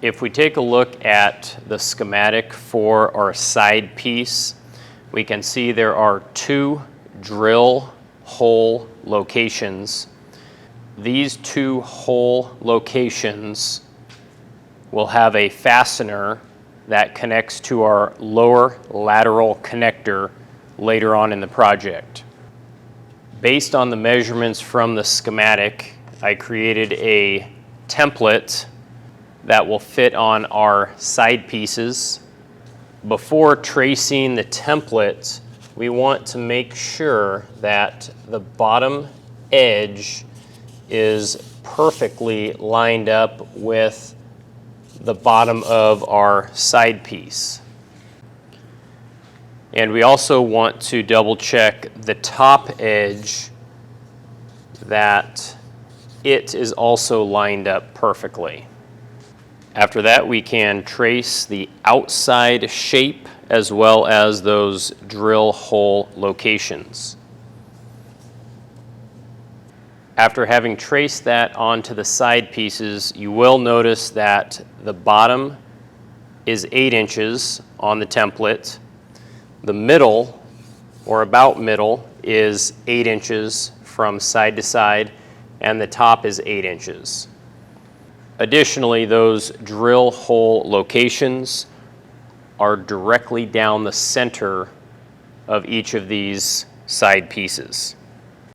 If we take a look at the schematic for our side piece, we can see there are two drill hole locations. These two hole locations will have a fastener that connects to our lower lateral connector later on in the project. Based on the measurements from the schematic, I created a template that will fit on our side pieces. Before tracing the template, we want to make sure that the bottom edge is perfectly lined up with the bottom of our side piece. And we also want to double check the top edge that it is also lined up perfectly. After that, we can trace the outside shape as well as those drill hole locations. After having traced that onto the side pieces, you will notice that the bottom is 8 inches on the template. The middle, or about middle, is 8 inches from side to side, and the top is 8 inches. Additionally, those drill hole locations are directly down the center of each of these side pieces.